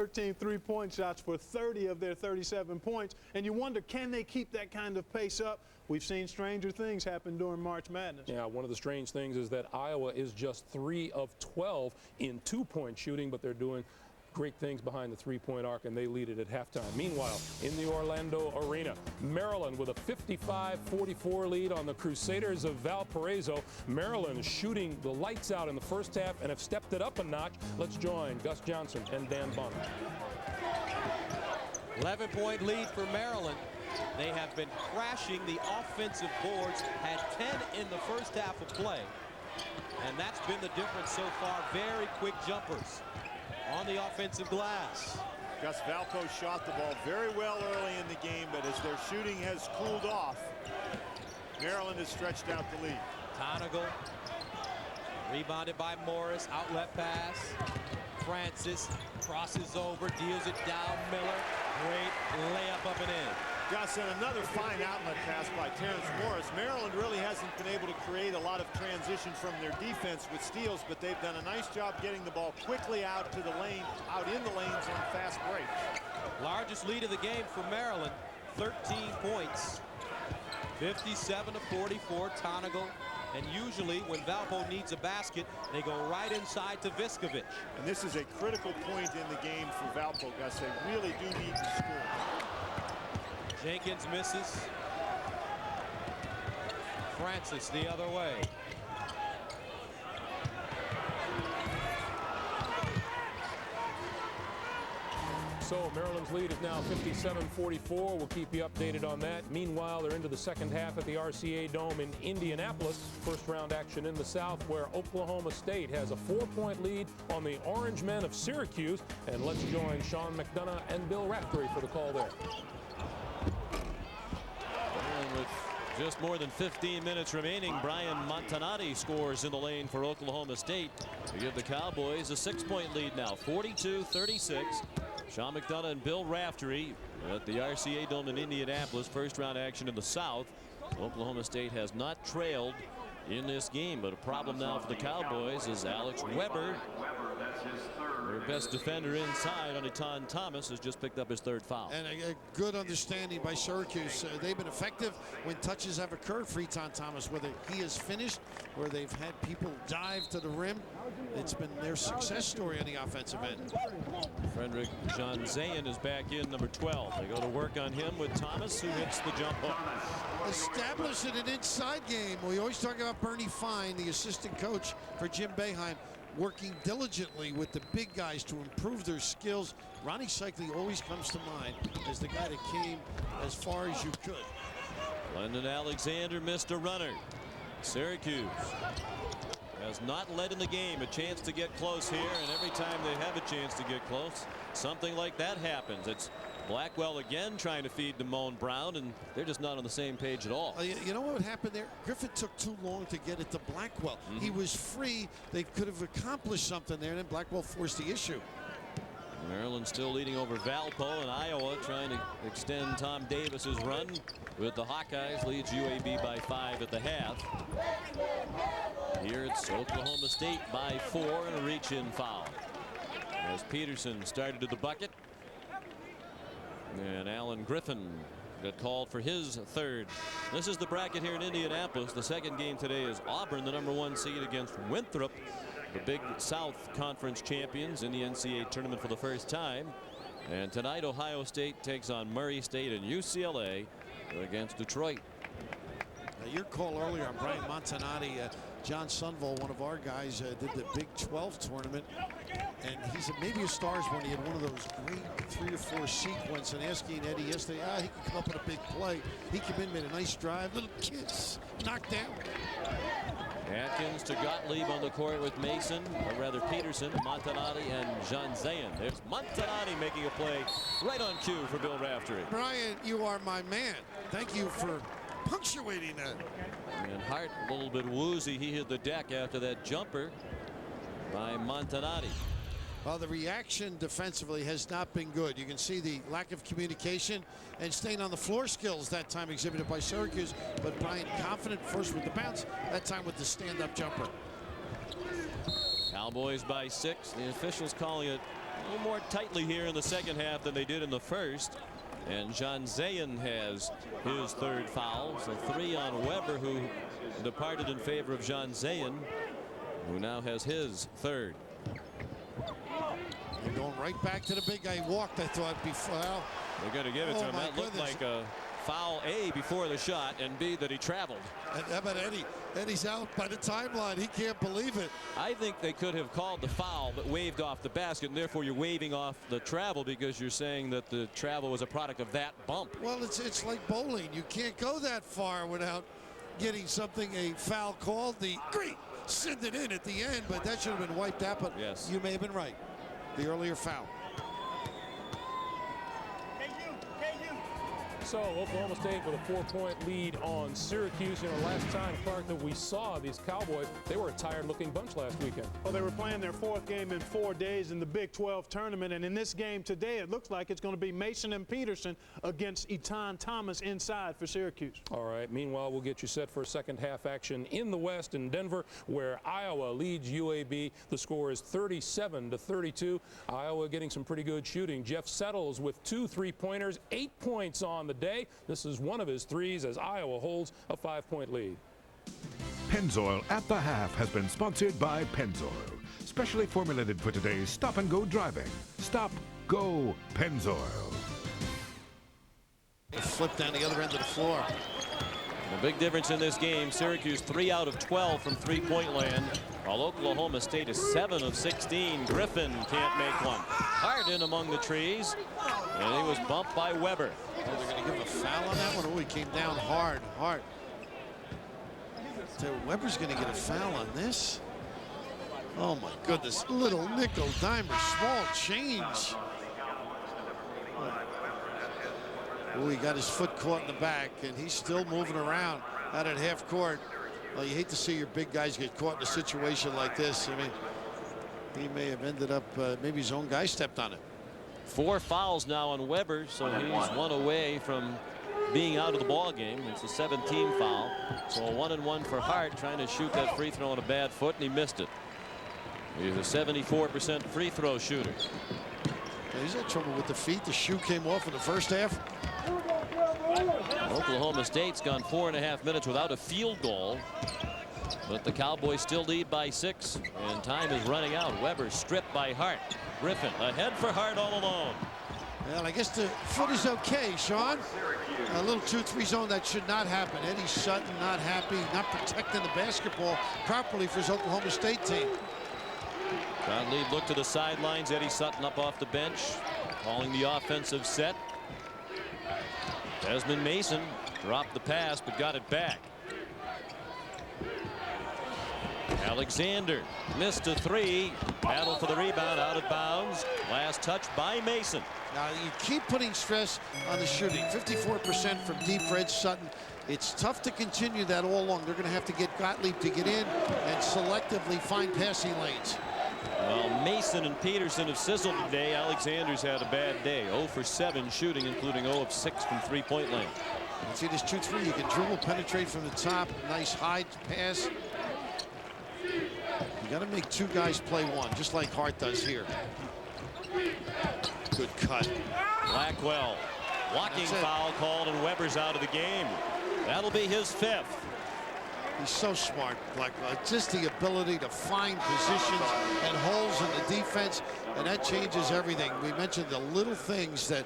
13 3-point shots for 30 of their 37 points. And you wonder, can they keep that kind of pace up? We've seen stranger things happen during March Madness. Yeah, one of the strange things is that Iowa is just 3 of 12 in 2-point shooting, but they're doing great things behind the three-point arc, and they lead it at halftime. Meanwhile, in the Orlando Arena, Maryland with a 55-44 lead on the Crusaders of Valparaiso. Maryland is shooting the lights out in the first half and have stepped it up a notch. Let's join Gus Johnson and Dan Bonner. 11-point lead for Maryland. They have been crashing the offensive boards, had 10 in the first half of play. And that's been the difference so far. Very quick jumpers on the offensive glass. Gus, Valpo shot the ball very well early in the game, but as their shooting has cooled off, Maryland has stretched out the lead. Tonigal, rebounded by Morris, outlet pass. Francis crosses over, deals it down. Miller, great layup up and in. Gus, and another fine outlet pass by Terrence Morris. Maryland really hasn't been able to create a lot of transition from their defense with steals, but they've done a nice job getting the ball quickly out to the lane, out in the lanes on fast breaks. Largest lead of the game for Maryland, 13 points. 57-44, Tonigal. And usually when Valpo needs a basket, they go right inside to Viskovic. And this is a critical point in the game for Valpo, Gus. They really do need to score. Jenkins misses. Francis the other way. So Maryland's lead is now 57-44. We'll keep you updated on that. Meanwhile, they're into the second half at the RCA Dome in Indianapolis. First round action in the South, where Oklahoma State has a 4-point lead on the Orange Men of Syracuse. And let's join Sean McDonough and Bill Raftery for the call there. And with just more than 15 minutes remaining, Brian Montanati scores in the lane for Oklahoma State to give the Cowboys a 6-point lead now, 42-36. Sean McDonough and Bill Raftery at the RCA Dome in Indianapolis. First round action in the South. Oklahoma State has not trailed in this game, but a problem now for the Cowboys is Alex Weber, their best defender inside, on Etan Thomas, has just picked up his third foul. And a good understanding by Syracuse. They've been effective when touches have occurred for Etan Thomas, whether he has finished or they've had people dive to the rim. It's been their success story on the offensive end. Frederick John Zayin is back in, number 12. They go to work on him with Thomas, who hits the jump hook. Establishing an inside game. We always talk about Bernie Fine, the assistant coach for Jim Boeheim, working diligently with the big guys to improve their skills. Ronnie Cycli always comes to mind as the guy that came as far as you could. London Alexander missed a runner. Syracuse has not led in the game. A chance to get close here, and every time they have a chance to get close, something like that happens. It's Blackwell again trying to feed to Moan Brown, and they're just not on the same page at all. You know what happened there? Griffith took too long to get it to Blackwell. He was free. They could have accomplished something there, and then Blackwell forced the issue. Maryland still leading over Valpo, and Iowa trying to extend Tom Davis's run with the Hawkeyes. Leads UAB by 5 at the half. Here it's Oklahoma State by 4, and a reach-in foul as Peterson started to the bucket. And Alan Griffin got called for his third. This is the bracket here in Indianapolis. The second game today is Auburn, the number 1 seed, against Winthrop, the Big South Conference champions in the NCAA tournament for the first time. And tonight Ohio State takes on Murray State, and UCLA against Detroit. Your call earlier on Brian Montanati, John Sunville, one of our guys, did the Big 12 tournament, and he's maybe a stars when he had one of those great 3 or 4 sequence, and asking Eddie yesterday, he could come up with a big play. He came in, made a nice drive, little kids knocked down. Atkins to Gottlieb on the court with Mason, or rather Peterson, Montanati, and Jean Zayin. There's Montanati making a play right on cue for Bill Raftery. Brian, you are my man. Thank you for punctuating that. And Hart a little bit woozy. He hit the deck after that jumper by Montanati. Well, the reaction defensively has not been good. You can see the lack of communication and staying on the floor skills that time exhibited by Syracuse. But Brian confident first with the bounce, that time with the stand-up jumper. Cowboys by 6. The officials calling it A little more tightly here in the second half than they did in the first. And John Zayn has his third foul. So 3 on Weber, who departed in favor of John Zayn, who now has his third. You're going right back to the big guy. He walked, I thought, before. Well, They're going to give it to him. That looked like a foul, A, before the shot, and B, that he traveled. And how about Eddie? Eddie's out by the timeline. He can't believe it. I think they could have called the foul but waved off the basket, and therefore you're waving off the travel because you're saying that the travel was a product of that bump. Well, it's like bowling. You can't go that far without getting something, a foul called. The great send it in at the end, but that should have been wiped out. But yes, you may have been right. The earlier foul. So Oklahoma State with a 4-point lead on Syracuse. You know, last time, Clark, that we saw these Cowboys, they were a tired-looking bunch last weekend. Well, they were playing their 4th game in 4 days in the Big 12 tournament, and in this game today, it looks like it's going to be Mason and Peterson against Etan Thomas inside for Syracuse. All right. Meanwhile, we'll get you set for second half action in the West in Denver, where Iowa leads UAB. The score is 37-32. Iowa getting some pretty good shooting. Jeff Settles with 2 3-pointers, 8 points on the day. This is one of his threes as Iowa holds a 5-point lead. Pennzoil at the Half has been sponsored by Pennzoil, specially formulated for today's stop-and-go driving. Stop, go, Pennzoil. Flip down the other end of the floor. The big difference in this game, Syracuse 3 out of 12 from 3-point land, while Oklahoma State is 7 of 16. Griffin can't make one. Hard in among the trees, and he was bumped by Weber. Oh, they're going to give a foul on that one. Oh, he came down hard. So Weber's going to get a foul on this. Oh, my goodness. Little nickel dimer, small change. Oh, he got his foot caught in the back, and he's still moving around out at half court. Well, you hate to see your big guys get caught in a situation like this. I mean, he may have ended up, maybe his own guy stepped on it. 4 fouls now on Weber, so he's 1 away from being out of the ball game. It's a 17 foul. So a 1-and-1 for Hart, trying to shoot that free throw on a bad foot, and he missed it. He's a 74% free throw shooter. Yeah, he's had trouble with the feet. The shoe came off in the first half. Oklahoma State's gone 4.5 minutes without a field goal, but the Cowboys still lead by 6, and time is running out. Weber stripped by Hart. Griffin ahead for Hart all alone. Well, I guess the foot is okay, Sean. A little 2-3 zone, that should not happen. Eddie Sutton not happy, not protecting the basketball properly for his Oklahoma State team. Conley looked to the sidelines. Eddie Sutton up off the bench, calling the offensive set. Desmond Mason dropped the pass but got it back. Alexander missed a 3. Battle for the rebound, out of bounds. Last touch by Mason. Now you keep putting stress on the shooting. 54% from deep for Ed Sutton. It's tough to continue that all along. They're going to have to get Gottlieb to get in and selectively find passing lanes. Well, Mason and Peterson have sizzled today. Alexander's had a bad day. 0 for 7 shooting, including 0 of 6 from 3-point lane. You see this 2-3. You can dribble, penetrate from the top. Nice high pass. You got to make 2 guys play 1, just like Hart does here. Good cut. Blackwell. Blocking foul called, and Weber's out of the game. That'll be his 5th. He's so smart, Blackwell. Just the ability to find positions and holes in the defense, and that changes everything. We mentioned the little things that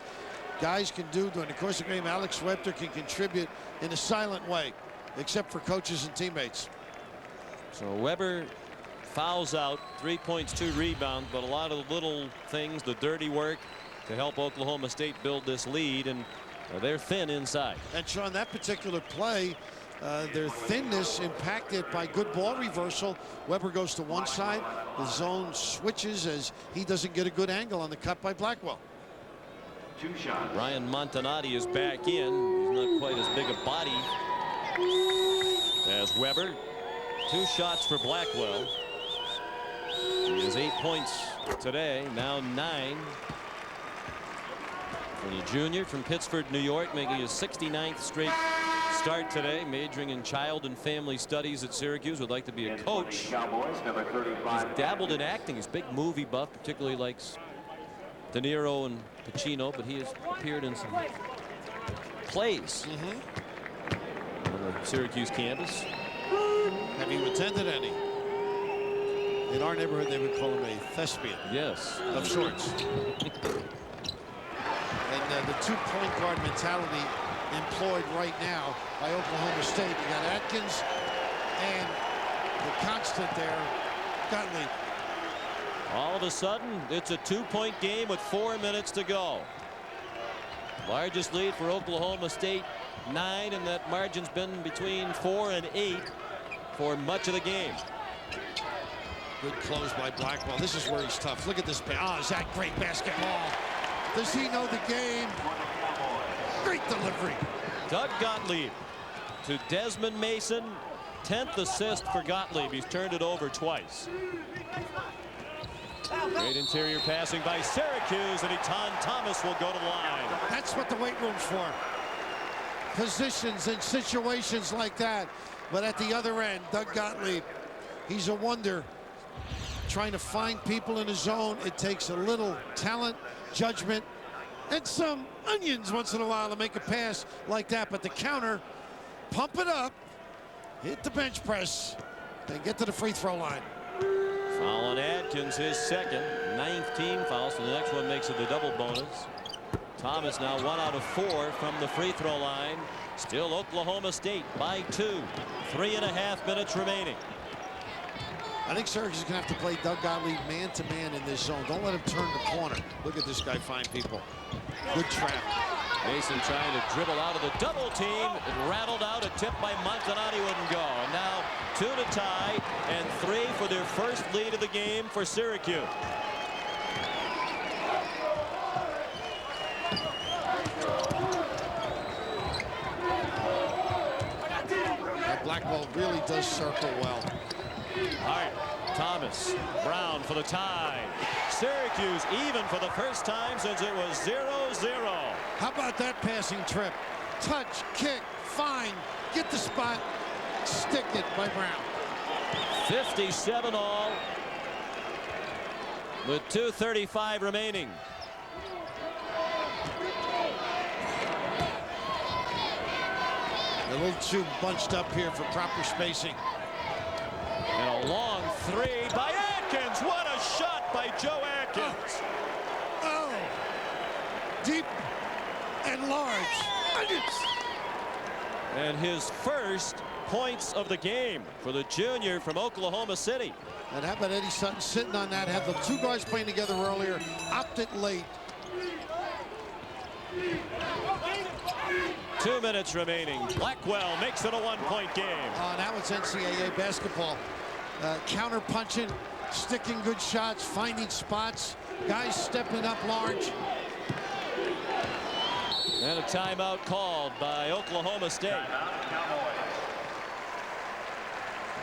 guys can do during the course of the game. Alex Webster can contribute in a silent way, except for coaches and teammates. So Weber fouls out, 3 points, 2 rebounds, but a lot of the little things, the dirty work, to help Oklahoma State build this lead, and they're thin inside. And Sean, that particular play, their thinness impacted by good ball reversal. Weber goes to one side. The zone switches as he doesn't get a good angle on the cut by Blackwell. Ryan Montanati is back in. He's not quite as big a body as Weber. 2 shots for Blackwell. He has 8 points today, now 9. For the junior from Pittsford, New York, making his 69th straight start today, majoring in child and family studies at Syracuse, would like to be a coach. He's dabbled in acting. He's a big movie buff, particularly likes De Niro and Pacino, but he has appeared in some plays on the Syracuse campus. Have you attended any? In our neighborhood, they would call him a thespian. Yes. Of sorts. And the two-point guard mentality employed right now by Oklahoma State. You got Atkins and the constant there, Gottlieb. All of a sudden, it's a 2-point game with 4 minutes to go. Largest lead for Oklahoma State, 9, and that margin's been between 4 and 8 for much of the game. Good close by Blackwell. This is where he's tough. Look at this. Oh, is that great basketball? Does he know the game? Great delivery. Doug Gottlieb to Desmond Mason. 10th assist for Gottlieb. He's turned it over twice. Great interior passing by Syracuse, and Etan Thomas will go to the line. That's what the weight room's for. Positions and situations like that. But at the other end, Doug Gottlieb, he's a wonder. Trying to find people in his zone. It takes a little talent, judgment, and some onions once in a while to make a pass like that. But the counter, pump it up, hit the bench press, and get to the free throw line. Foul on Atkins, his second, 9th team foul, so the next one makes it a double bonus. Thomas now 1 out of 4 from the free throw line. Still Oklahoma State by 2. 3.5 minutes remaining. I think Syracuse is going to have to play Doug Gottlieb man-to-man in this zone. Don't let him turn the corner. Look at this guy find people. Good trap. Mason trying to dribble out of the double team. It rattled out. A tip by Montanati wouldn't go. And now 2 to tie and 3 for their first lead of the game for Syracuse. That black ball really does circle well. All right, Thomas, Brown for the tie. Syracuse even for the first time since it was 0-0. How about that passing trip? Touch, kick, find, get the spot, stick it by Brown. 57 all with 2:35 remaining. A little too bunched up here for proper spacing. And a long 3 by Atkins. What a shot by Joe Atkins. Oh, deep and large. And his first points of the game for the junior from Oklahoma City. And how about Eddie Sutton sitting on that? Had the two guys playing together earlier, opted late. 2 minutes remaining. Blackwell makes it a 1-point game. Now it's NCAA basketball. Counter punching, sticking good shots, finding spots, guys stepping up large. And a timeout called by Oklahoma State.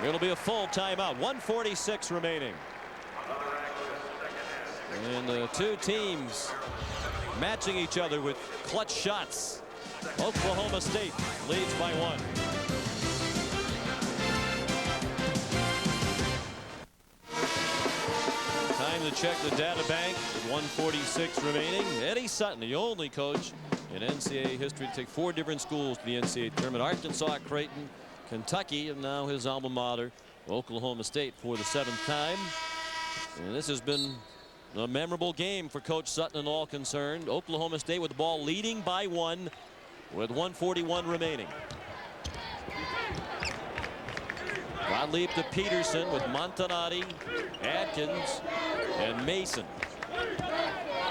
It'll be a full timeout. 1:46 remaining. And the two teams matching each other with clutch shots. Oklahoma State leads by 1. Time to check the data bank. 1:46 remaining. Eddie Sutton, the only coach in NCAA history to take 4 different schools to the NCAA tournament. Arkansas, Creighton, Kentucky, and now his alma mater, Oklahoma State, for the 7th time. And this has been a memorable game for Coach Sutton and all concerned. Oklahoma State with the ball leading by 1 with 1:41 remaining. Gottlieb to Peterson with Montanati, Atkins, and Mason.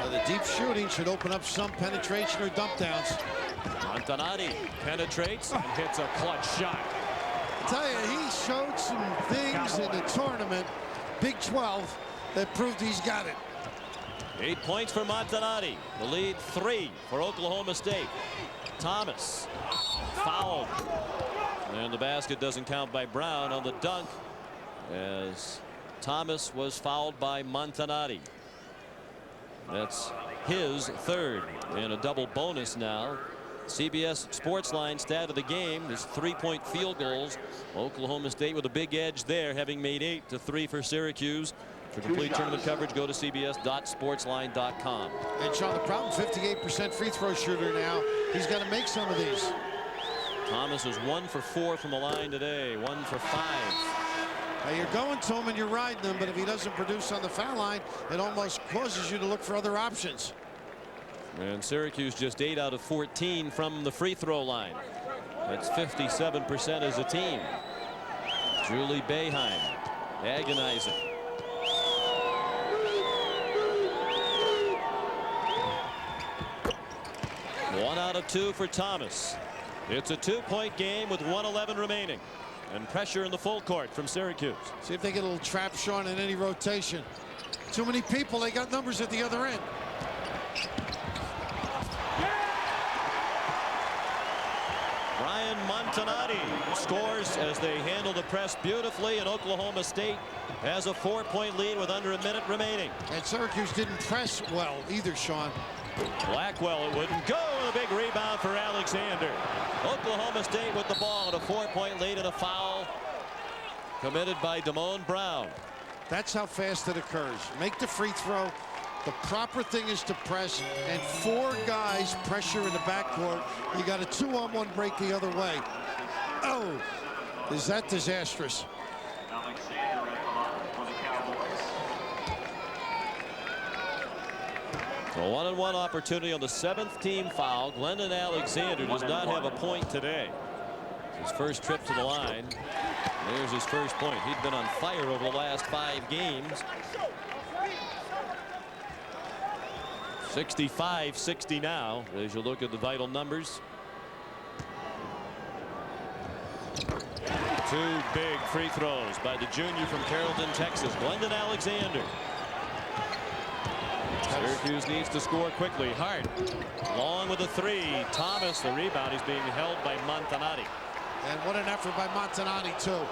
The deep shooting should open up some penetration or dump downs. Montanati penetrates and hits a clutch shot. I tell you, he showed some things in the tournament, Big 12, that proved he's got it. 8 points for Montanati. The lead 3 for Oklahoma State. Thomas fouled. And the basket doesn't count by Brown on the dunk, as Thomas was fouled by Montanati. That's his 3rd, and a double bonus now. CBS Sportsline stat of the game is 3-point field goals. Oklahoma State with a big edge there, having made 8 to 3 for Syracuse. For complete tournament coverage, go to cbs.sportsline.com. And Sean, the problem, 58% free throw shooter now. He's got to make some of these. Thomas is 1 for 4 from the line today, 1 for 5. Now you're going to him and you're riding him, but if he doesn't produce on the foul line, it almost causes you to look for other options. And Syracuse just 8 out of 14 from the free throw line. That's 57% as a team. Julie Boeheim agonizing. One out of 2 for Thomas. It's a 2-point game with 1:11 remaining. And pressure in the full court from Syracuse. See if they get a little trap, Sean, in any rotation. Too many people, they got numbers at the other end. Brian Montanati scores as they handle the press beautifully, and Oklahoma State has a 4-point lead with under a minute remaining. And Syracuse didn't press well either, Sean. Blackwell, it wouldn't go, and a big rebound for Alexander. Oklahoma State with the ball at a 4-point lead, and a foul committed by Damone Brown. That's how fast it occurs. Make the free throw. The proper thing is to press, and 4 guys pressure in the backcourt. You got a 2-on-1 break the other way. Oh, is that disastrous? A 1-on-1 opportunity on the 7th team foul. Glendon Alexander does not have a point today. His first trip to the line. There's his first point. He'd been on fire over the last 5 games. 65-60 now as you look at the vital numbers. 2 big free throws by the junior from Carrollton, Texas, Glendon Alexander. Syracuse needs to score quickly. Hart long with a 3. Thomas, the rebound, is being held by Montanati. And what an effort by Montanati, too.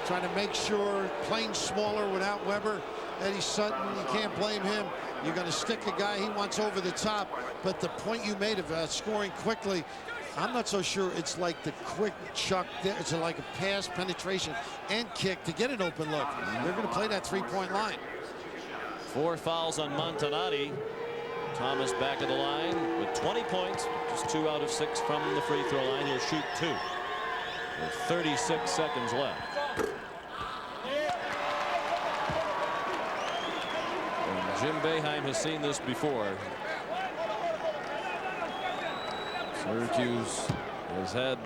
Trying to make sure, playing smaller without Weber. Eddie Sutton, you can't blame him. You're going to stick a guy he wants over the top. But the point you made of scoring quickly, I'm not so sure it's like the quick chuck. It's like a pass, penetration, and kick to get an open look. They're going to play that 3-point line. 4 fouls on Montanati. Thomas back at the line with 20 points. Just 2 out of 6 from the free throw line. He'll shoot 2 with 36 seconds left. And Jim Boeheim has seen this before. Syracuse has had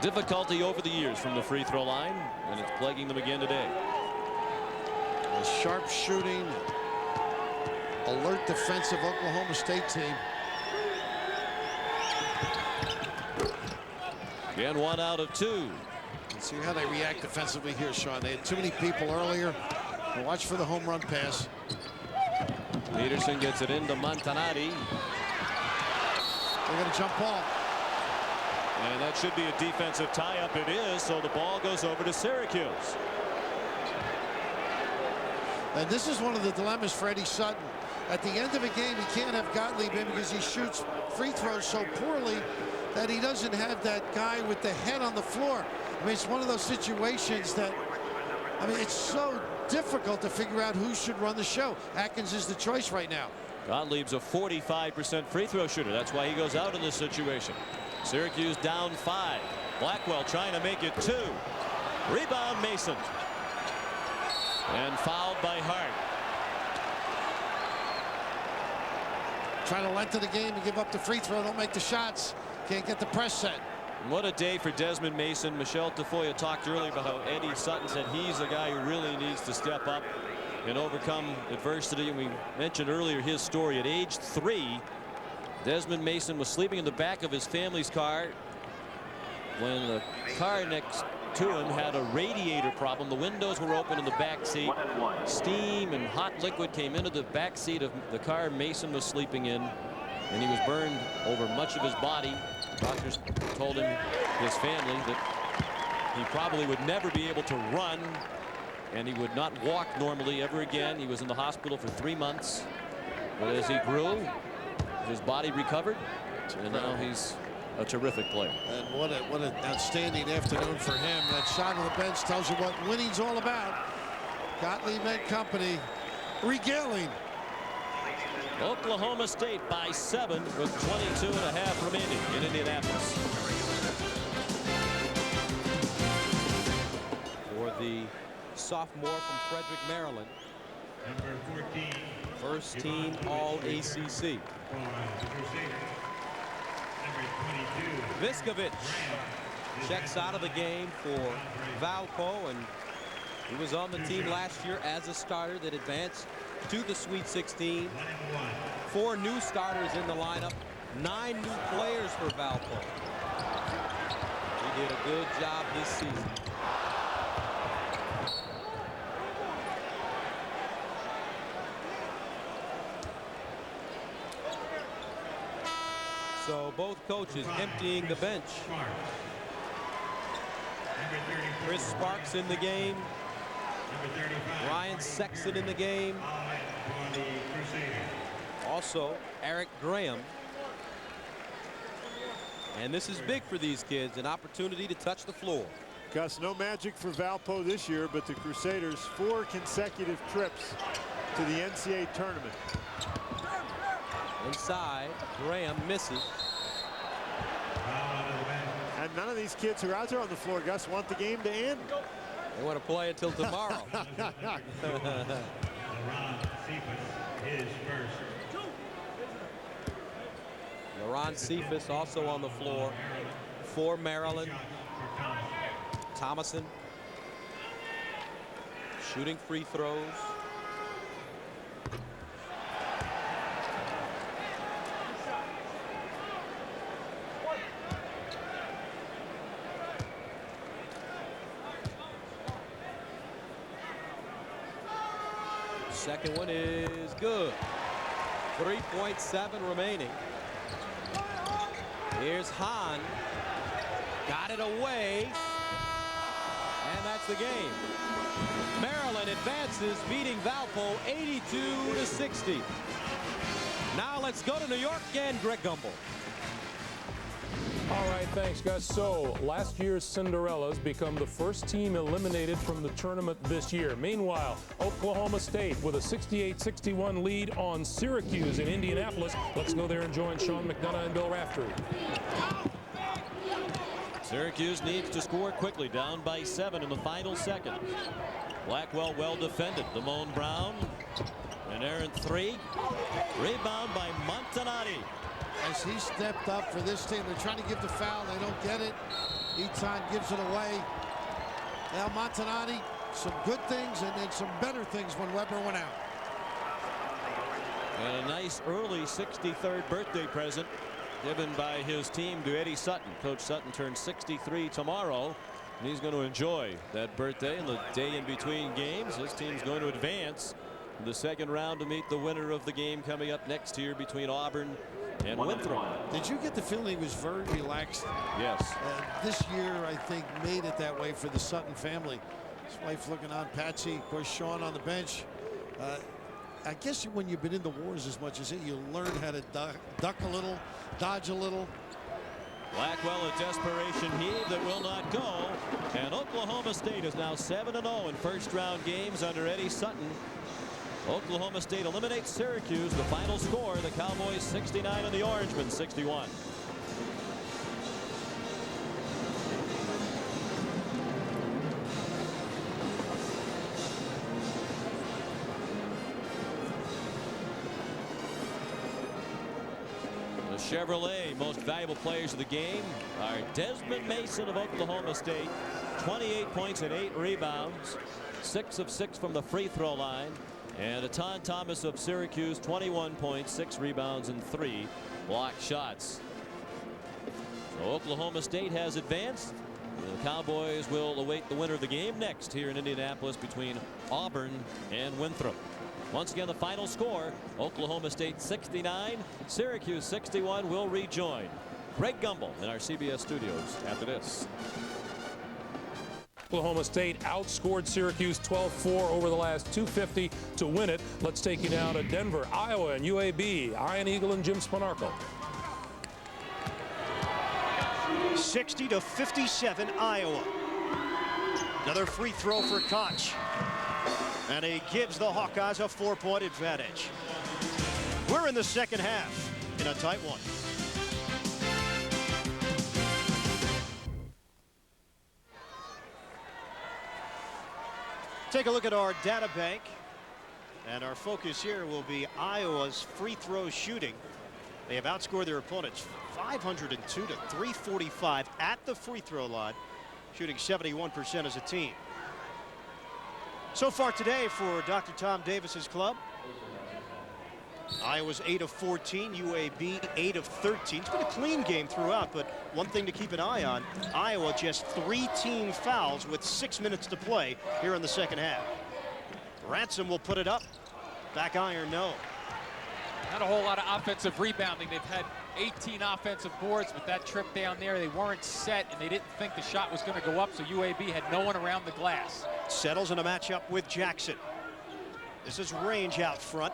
difficulty over the years from the free throw line, and it's plaguing them again today. A sharp shooting, alert defensive Oklahoma State team. Again, 1 out of 2. Let's see how they react defensively here, Sean. They had too many people earlier. Watch for the home run pass. Peterson gets it into Montanati. They're going to jump ball. And that should be a defensive tie-up. It is, so the ball goes over to Syracuse. And this is one of the dilemmas for Eddie Sutton. At the end of a game, he can't have Gottlieb in because he shoots free throws so poorly that he doesn't have that guy with the head on the floor. I mean, it's one of those situations that, I mean, it's so difficult to figure out who should run the show. Atkins is the choice right now. Gottlieb's a 45% free throw shooter. That's why he goes out in this situation. Syracuse down 5. Blackwell trying to make it 2. Rebound Mason. And fouled by Hart. Trying to lengthen the game and give up the free throw. Don't make the shots. Can't get the press set. What a day for Desmond Mason. Michelle Tafoya talked earlier about how Eddie Sutton said he's a guy who really needs to step up and overcome adversity. And we mentioned earlier his story. At age 3, Desmond Mason was sleeping in the back of his family's car when the car next to him had a radiator problem. The windows were open in the back seat. Steam and hot liquid came into the back seat of the car Mason was sleeping in, and he was burned over much of his body. Doctors told him, his family, that he probably would never be able to run, and he would not walk normally ever again. He was in the hospital for 3 months, but as he grew, his body recovered, and now he's a terrific player. And what an outstanding afternoon for him. That shot on the bench tells you what winning's all about. Gottlieb and company regaling. Oklahoma State by 7 with 22.5 remaining in Indianapolis. For the sophomore from Frederick, Maryland. Number 14. First team All ACC. Viskovich checks out of the game for Valpo, and he was on the team last year as a starter that advanced to the Sweet 16. 4 new starters in the lineup, 9 new players for Valpo. He did a good job this season. So both coaches emptying the bench. Chris Sparks in the game. Ryan Sexton in the game. Also Eric Graham. And this is big for these kids, an opportunity to touch the floor. Gus, no magic for Valpo this year, but the Crusaders 4 consecutive trips to the NCAA tournament. Inside, Graham misses. And none of these kids who are out there on the floor, Gus, want the game to end. They want to play until tomorrow. Laron Cephas also on the floor for Maryland. Thomason shooting free throws. Second one is good. 3.7 remaining. Here's Hahn. Got it away. And that's the game. Maryland advances, beating Valpo 82-60. Now let's go to New York and Greg Gumbel. All right, thanks, Gus. So last year's Cinderellas become the first team eliminated from the tournament this year. Meanwhile, Oklahoma State with a 68-61 lead on Syracuse in Indianapolis. Let's go there and join Sean McDonough and Bill Raftery. Syracuse needs to score quickly, down by 7 in the final seconds. Blackwell well defended. Damone Brown, an errant 3. Rebound by Montanati. As he stepped up for this team, they're trying to give the foul. They don't get it. Eton gives it away. Now Montanati, some good things and then some better things when Weber went out. And a nice early 63rd birthday present given by his team to Eddie Sutton. Coach Sutton turns 63 tomorrow, and he's going to enjoy that birthday and the day in between games. His team's going to advance in the second round to meet the winner of the game coming up next here between Auburn and Winthrop. Did you get the feeling he was very relaxed? Yes. This year, I think, made it that way for the Sutton family. His wife looking on, Patsy, of course, Sean on the bench. I guess when you've been in the wars as much as it, you learn how to duck a little, dodge a little. Blackwell, a desperation heave that will not go. And Oklahoma State is now 7-0 in first-round games under Eddie Sutton. Oklahoma State eliminates Syracuse. The final score, the Cowboys 69 and the Orangemen 61. The Chevrolet most valuable players of the game are Desmond Mason of Oklahoma State, 28 points and 8 rebounds, 6 of 6 from the free throw line. And Etan Thomas of Syracuse, 21 points, 6 rebounds, and 3 blocked shots. So Oklahoma State has advanced. The Cowboys will await the winner of the game next here in Indianapolis between Auburn and Winthrop. Once again, the final score, Oklahoma State 69, Syracuse 61. Will rejoin Greg Gumbel in our CBS studios after this. Oklahoma State outscored Syracuse 12-4 over the last 250 to win it. Let's take you now to Denver, Iowa, and UAB. Ian Eagle and Jim Spanarkel. 60-57 Iowa. Another free throw for Koch. And he gives the Hawkeyes a 4-point advantage. We're in the second half in a tight one. Take a look at our data bank. And our focus here will be Iowa's free throw shooting. They have outscored their opponents 502 to 345 at the free throw line, shooting 71% as a team. So far today for Dr. Tom Davis's club, Iowa's 8 of 14, UAB 8 of 13. It's been a clean game throughout, but one thing to keep an eye on, Iowa just 3 team fouls with 6 minutes to play here in the second half. Ransom will put it up. Back iron, no. Not a whole lot of offensive rebounding. They've had 18 offensive boards, but that trip down there, they weren't set, and they didn't think the shot was going to go up, so UAB had no one around the glass. Settles in a matchup with Jackson. This is Range out front.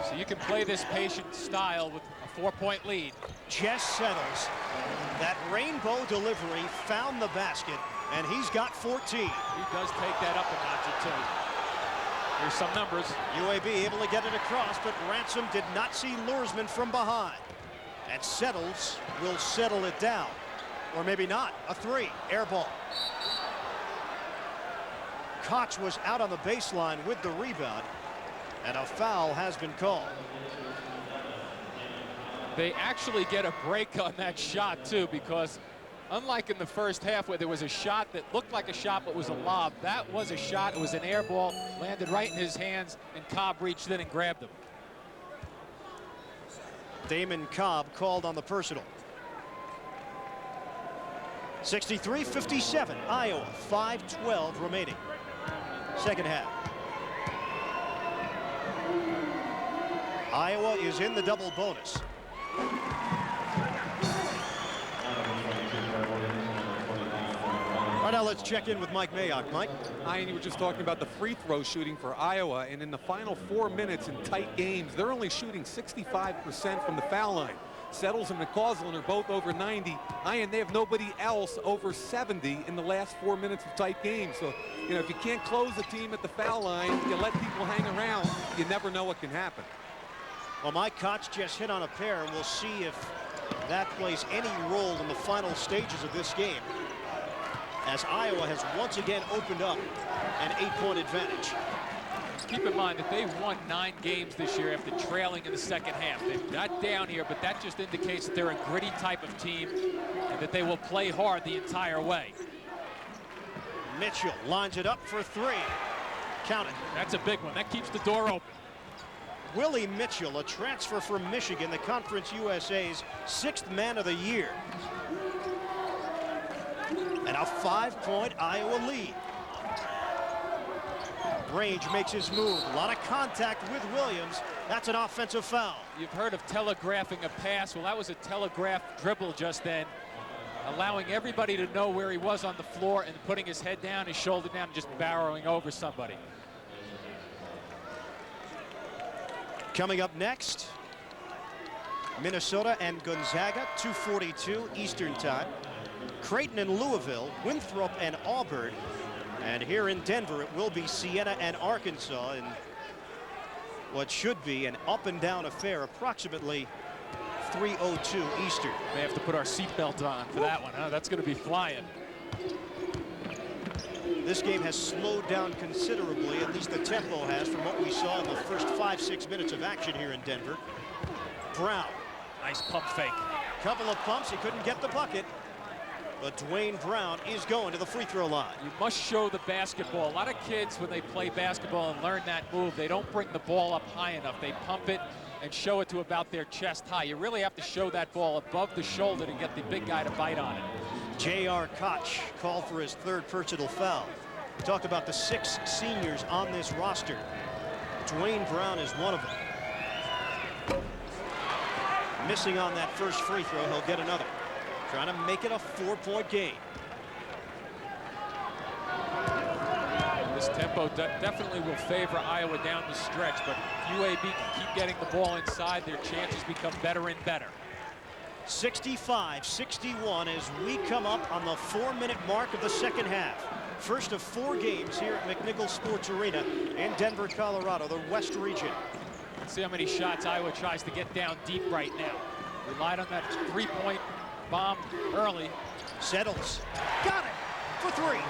So you can play this patient style with a 4-point lead. Jess Settles. That rainbow delivery found the basket, and he's got 14. He does take that up a notch or two. Here's some numbers. UAB able to get it across, but Ransom did not see Lursman from behind. And Settles will settle it down. Or maybe not. A 3. Air ball. Koch was out on the baseline with the rebound, and a foul has been called. They actually get a break on that shot, too, because unlike in the first half where there was a shot that looked like a shot but was a lob, that was a shot. It was an air ball, landed right in his hands, and Cobb reached in and grabbed him. Damon Cobb called on the personal. 63-57, Iowa, 5:12 remaining. Second half. Iowa is in the double bonus. All right, now let's check in with Mike Mayock. Mike? Ian, you were just talking about the free throw shooting for Iowa, and in the final 4 minutes in tight games, they're only shooting 65% from the foul line. Settles and McCausland are both over 90. Ian, they have nobody else over 70 in the last 4 minutes of tight games. So, you know, if you can't close the team at the foul line, you let people hang around, you never know what can happen. Well, Mike Koch just hit on a pair, and we'll see if that plays any role in the final stages of this game, as Iowa has once again opened up an 8-point advantage. Keep in mind that they won 9 games this year after trailing in the second half. They're not down here, but that just indicates that they're a gritty type of team and that they will play hard the entire way. Mitchell lines it up for 3. Count it. That's a big one. That keeps the door open. Willie Mitchell, a transfer from Michigan, the Conference USA's 6th man of the year. And a 5-point Iowa lead. Range makes his move. A lot of contact with Williams. That's an offensive foul. You've heard of telegraphing a pass. Well, that was a telegraph dribble just then, allowing everybody to know where he was on the floor and putting his head down, his shoulder down, and just barreling over somebody. Coming up next, Minnesota and Gonzaga, 2:42 Eastern Time. Creighton and Louisville, Winthrop and Auburn. And here in Denver, it will be Siena and Arkansas in what should be an up-and-down affair, approximately 3:02 Eastern. May have to put our seatbelt on for that one, huh? That's going to be flying. This game has slowed down considerably, at least the tempo has, from what we saw in the first 5-6 minutes of action here in Denver. Brown. Nice pump fake. Couple of pumps, he couldn't get the bucket. But Dwayne Brown is going to the free throw line. You must show the basketball. A lot of kids, when they play basketball and learn that move, they don't bring the ball up high enough. They pump it and show it to about their chest high. You really have to show that ball above the shoulder to get the big guy to bite on it. J.R. Koch called for his 3rd personal foul. We talked about the 6 seniors on this roster. Dwayne Brown is one of them. Missing on that first free throw, he'll get another. Trying to make it a 4-point game. This tempo definitely will favor Iowa down the stretch, but if UAB can keep getting the ball inside, their chances become better and better. 65-61 as we come up on the 4-minute mark of the second half. First of 4 games here at McNichols Sports Arena in Denver, Colorado, the West region. Let's see how many shots Iowa tries to get down deep right now. Relied on that 3-point bomb early. Settles. Got it for 3.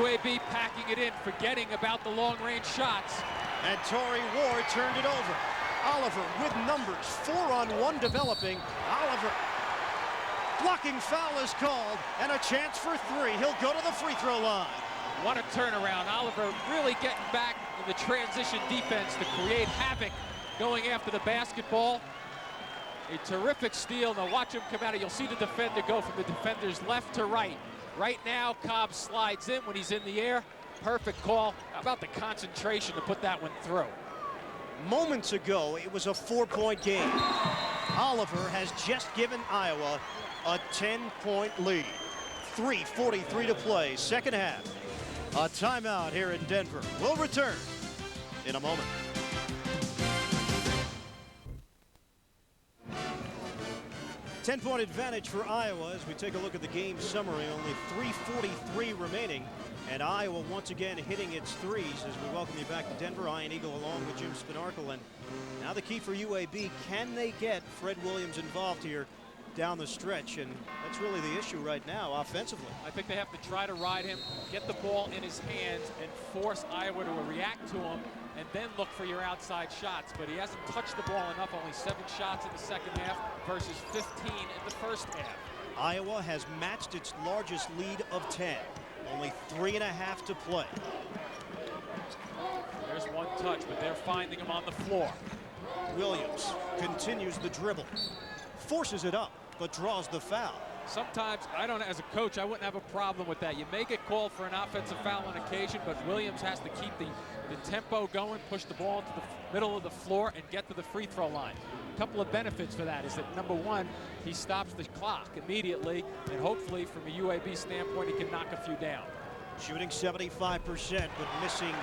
UAB packing it in, forgetting about the long-range shots. And Torrey Ward turned it over. Oliver with numbers. 4-on-1 developing. Oliver. Blocking foul is called, and a chance for 3. He'll go to the free throw line. What a turnaround. Oliver really getting back in the transition defense to create havoc going after the basketball. A terrific steal. Now watch him come out. You'll see the defender go from the defender's left to right. Right now, Cobb slides in when he's in the air. Perfect call. How about the concentration to put that one through? Moments ago, it was a 4-point game. Oliver has just given Iowa a 10-point lead. 3:43 to play, second half. A timeout here in Denver. We'll return in a moment. Ten-point advantage for Iowa as we take a look at the game summary. Only 3:43 remaining, and Iowa once again hitting its threes as we welcome you back to Denver. Ian Eagle along with Jim Spinarkle, and now the key for UAB, can they get Fred Williams involved here down the stretch? And that's really the issue right now offensively. I think they have to try to ride him, get the ball in his hands, and force Iowa to react to him, and then look for your outside shots. But he hasn't touched the ball enough. Only 7 shots in the second half versus 15 in the first half. Iowa has matched its largest lead of 10. Only 3.5 to play. There's one touch, but they're finding him on the floor. Williams continues the dribble. Forces it up, but draws the foul. Sometimes, as a coach, I wouldn't have a problem with that. You may get called for an offensive foul on occasion, but Williams has to keep the tempo going, push the ball to the middle of the floor, and get to the free throw line. A couple of benefits for that is that, number one, he stops the clock immediately, and hopefully, from a UAB standpoint, he can knock a few down. Shooting 75%, but missing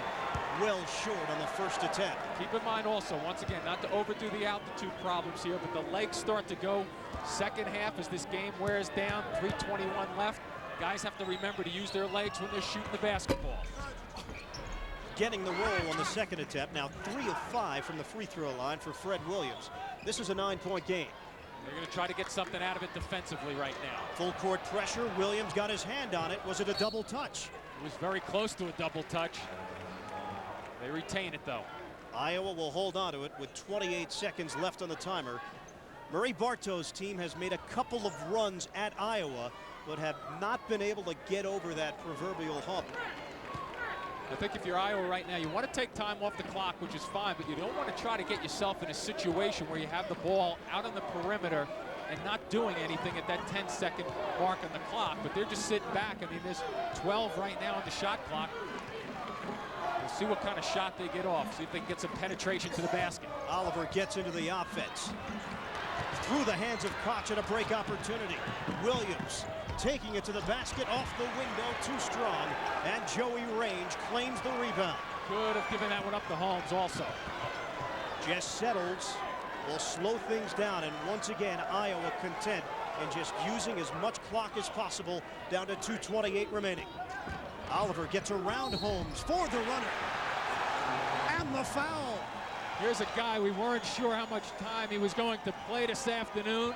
well short on the first attempt. Keep in mind also, once again, not to overdo the altitude problems here, but the legs start to go second half as this game wears down. 3:21 left. Guys have to remember to use their legs when they're shooting the basketball. Getting the roll on the second attempt. Now 3 of 5 from the free throw line for Fred Williams. This is a 9-point game. They're going to try to get something out of it defensively right now. Full court pressure. Williams got his hand on it. Was it a double touch? It was very close to a double touch. They retain it, though. Iowa will hold on to it with 28 seconds left on the timer. Murray Bartow's team has made a couple of runs at Iowa, but have not been able to get over that proverbial hump. I think if you're Iowa right now, you want to take time off the clock, which is fine, but you don't want to try to get yourself in a situation where you have the ball out on the perimeter and not doing anything at that 10-second mark on the clock. But they're just sitting back. I mean, there's 12 right now on the shot clock. We'll see what kind of shot they get off. See if they can get some penetration to the basket. Oliver gets into the offense. Through the hands of Koch at a break opportunity. Williams taking it to the basket, off the window, too strong. And Joey Range claims the rebound. Could have given that one up to Holmes also. Just settles. Will slow things down, and once again, Iowa content in just using as much clock as possible, down to 2:28 remaining. Oliver gets around Holmes for the runner. And the foul. Here's a guy we weren't sure how much time he was going to play this afternoon.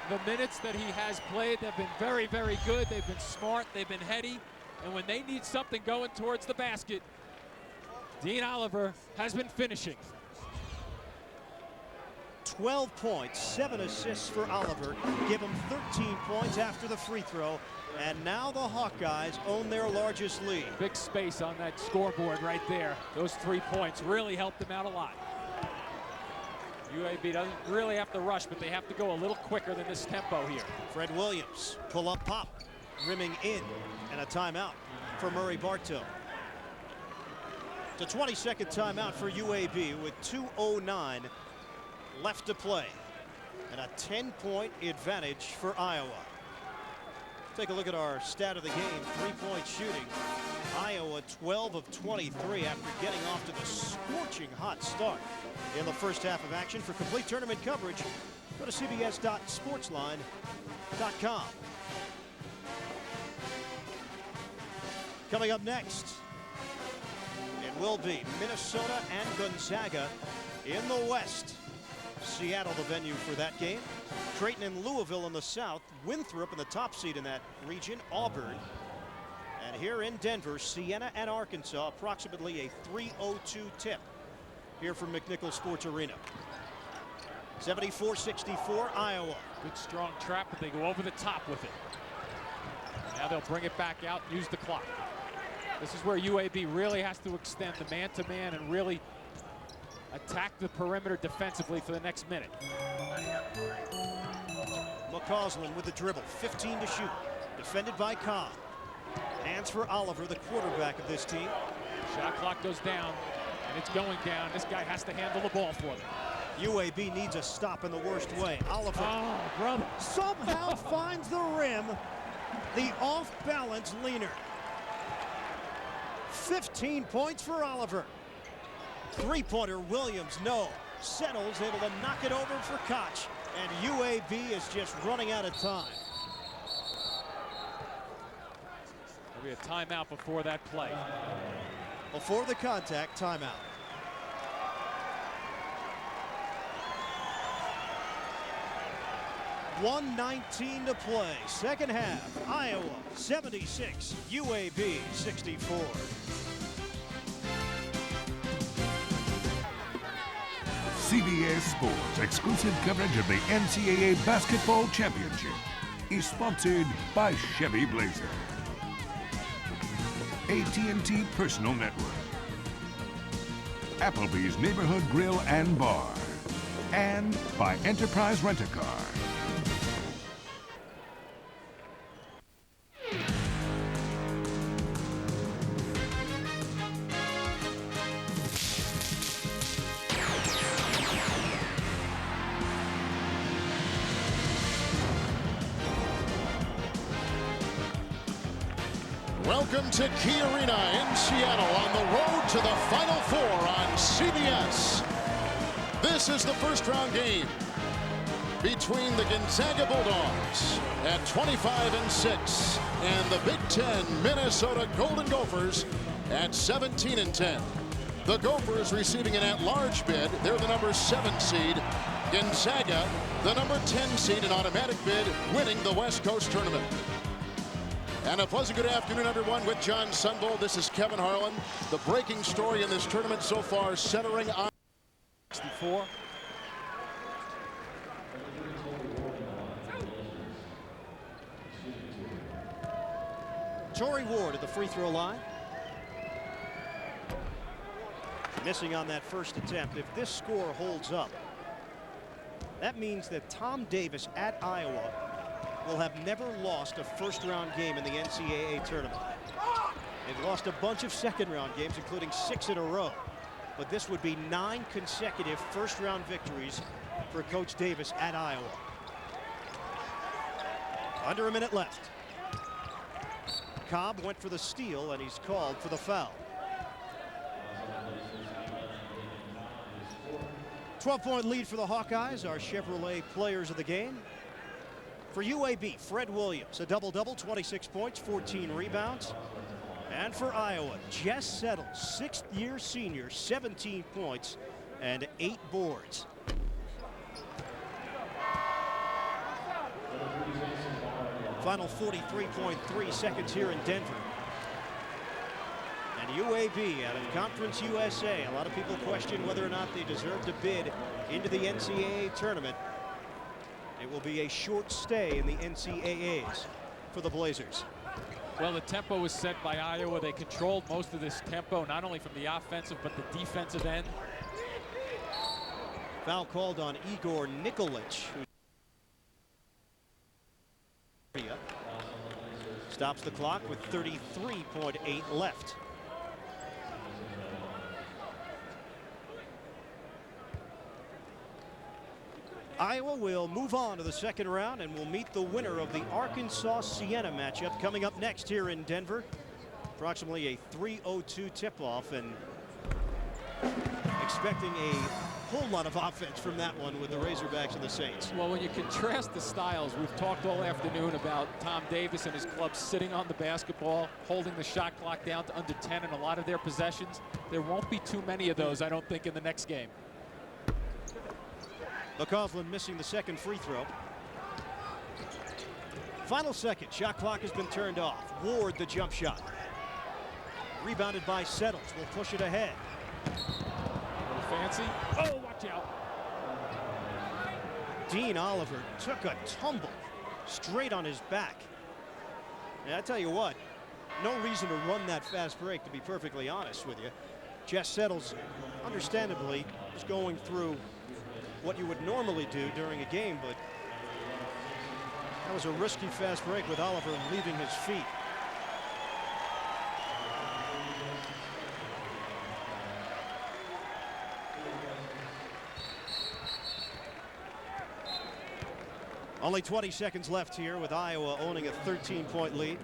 The minutes that he has played have been very, very good. They've been smart, they've been heady, and when they need something going towards the basket, Dean Oliver has been finishing. 12 points, 7 assists for Oliver. Give him 13 points after the free throw. And now the Hawkeyes own their largest lead. Big space on that scoreboard right there. Those 3 points really helped them out a lot. UAB doesn't really have to rush, but they have to go a little quicker than this tempo here. Fred Williams, pull up pop, rimming in, and a timeout for Murray Bartow. It's a 20-second timeout for UAB with 2:09 left to play, and a 10-point advantage for Iowa. Take a look at our stat of the game. 3-point shooting. Iowa 12 of 23 after getting off to the scorching hot start in the first half of action. For complete tournament coverage, go to cbs.sportsline.com. Coming up next, it will be Minnesota and Gonzaga in the West. Seattle the venue for that game. Creighton and Louisville in the South. Winthrop in the top seed in that region. Auburn. And here in Denver, Siena and Arkansas, approximately a 3:02 tip here from McNichols Sports Arena. 74-64 Iowa. Good strong trap, but they go over the top with it. Now they'll bring it back out and use the clock. This is where UAB really has to extend the man-to-man and really attack the perimeter defensively for the next minute. McCausland with the dribble, 15 to shoot. Defended by Cobb. Hands for Oliver, the quarterback of this team. Shot clock goes down, and it's going down. This guy has to handle the ball for them. UAB needs a stop in the worst way. Oliver brother. somehow finds the rim. The off-balance leaner. 15 points for Oliver. Three-pointer Williams, no. Settles, able to knock it over for Koch. And UAB is just running out of time. There'll be a timeout before that play. Before the contact, timeout. .119 to play. Second half. Iowa 76, UAB 64. CBS Sports exclusive coverage of the NCAA Basketball Championship is sponsored by Chevy Blazer, AT&T Personal Network, Applebee's Neighborhood Grill and Bar, and by Enterprise Rent-A-Car. Welcome to Key Arena in Seattle on the road to the Final Four on CBS. This is the first round game between the Gonzaga Bulldogs at 25-6 and the Big Ten Minnesota Golden Gophers at 17-10. The Gophers receiving an at-large bid. They're the number 7 seed. Gonzaga, the number 10 seed, an automatic bid, winning the West Coast tournament. And a pleasant good afternoon, everyone, with John Sunvol. This is Kevin Harlan. The breaking story in this tournament so far, centering on 64. Torrey Ward at the free throw line. Missing on that first attempt. If this score holds up, that means that Tom Davis at Iowa will have never lost a first-round game in the NCAA tournament. They've lost a bunch of second-round games, including 6 in a row. But this would be 9 consecutive first-round victories for Coach Davis at Iowa. Under a minute left. Cobb went for the steal, and he's called for the foul. 12-point lead for the Hawkeyes, our Chevrolet players of the game. For UAB, Fred Williams, a double-double, 26 points, 14 rebounds. And for Iowa, Jess Settles, 6th-year senior, 17 points and 8 boards. Final 43.3 seconds here in Denver. And UAB out of Conference USA. A lot of people question whether or not they deserve to bid into the NCAA tournament. It will be a short stay in the NCAAs for the Blazers. Well, the tempo was set by Iowa. They controlled most of this tempo, not only from the offensive but the defensive end. Foul called on Igor Nikolic, who stops the clock with 33.8 left. Iowa will move on to the second round and will meet the winner of the Arkansas-Siena matchup coming up next here in Denver. Approximately a 3:02 tip-off, and expecting a whole lot of offense from that one with the Razorbacks and the Saints. Well, when you contrast the styles, we've talked all afternoon about Tom Davis and his club sitting on the basketball, holding the shot clock down to under 10 in a lot of their possessions. There won't be too many of those, I don't think, in the next game. McCaughlin missing the second free throw. Final second, shot clock has been turned off. Ward the jump shot. Rebounded by Settles, will push it ahead. A little fancy. Oh, watch out. Dean Oliver took a tumble straight on his back. And I tell you what, no reason to run that fast break, to be perfectly honest with you. Jess Settles, understandably, is going through what you would normally do during a game, but that was a risky fast break with Oliver leaving his feet. Only 20 seconds left here with Iowa owning a 13-point lead.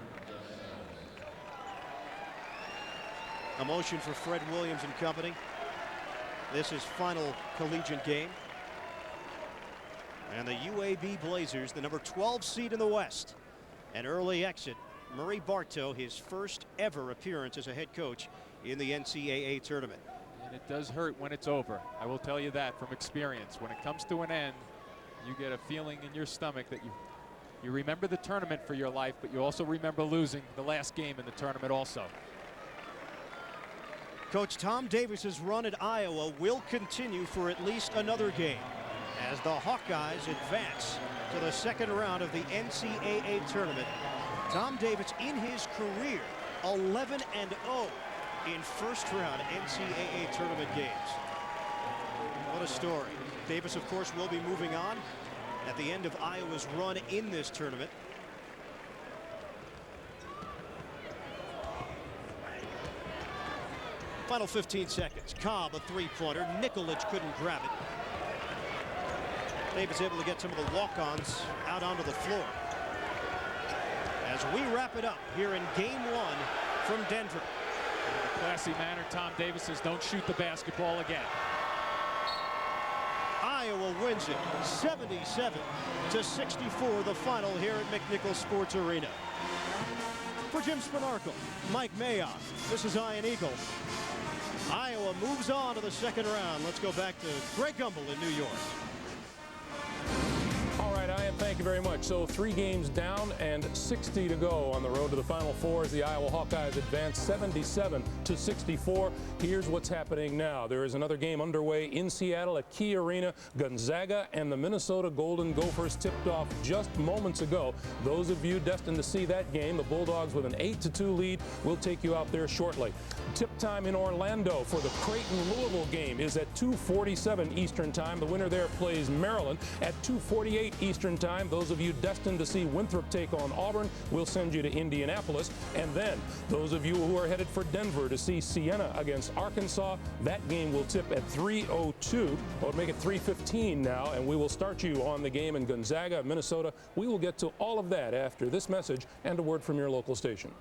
A motion for Fred Williams and company. This is final collegiate game. And the UAB Blazers, the number 12 seed in the West. An early exit. Murray Bartow, his first ever appearance as a head coach in the NCAA tournament. And it does hurt when it's over. I will tell you that from experience. When it comes to an end, you get a feeling in your stomach that you remember the tournament for your life, but you also remember losing the last game in the tournament also. Coach Tom Davis's run at Iowa will continue for at least another game as the Hawkeyes advance to the second round of the NCAA tournament. Tom Davis in his career 11-0 in first round NCAA tournament games. What a story. Davis, of course, will be moving on at the end of Iowa's run in this tournament. Final 15 seconds. Cobb, a three-pointer. Nikolic couldn't grab it. Davis able to get some of the walk-ons out onto the floor. As we wrap it up here in game one from Denver. In a classy manner, Tom Davis says, don't shoot the basketball again. Iowa wins it 77-64, the final here at McNichols Sports Arena. For Jim Spanarkel, Mike Mayock, this is Ian Eagle. Iowa moves on to the second round. Let's go back to Greg Gumbel in New York. All right, Ian, thank you very much. So 3 games down and 60 to go on the road to the Final Four as the Iowa Hawkeyes advance 77-64. Here's what's happening now. There is another game underway in Seattle at Key Arena. Gonzaga and the Minnesota Golden Gophers tipped off just moments ago. Those of you destined to see that game, the Bulldogs with an 8-2 lead, will take you out there shortly. Tip time in Orlando for the Creighton-Louisville game is at 2:47 Eastern Time. The winner there plays Maryland at 2:48 Eastern Time. Those of you destined to see Winthrop take on Auburn, we'll send you to Indianapolis. And then those of you who are headed for Denver to see Siena against Arkansas, that game will tip at 3:02. Or make it 3:15 now, and we will start you on the game in Gonzaga, Minnesota. We will get to all of that after this message and a word from your local station.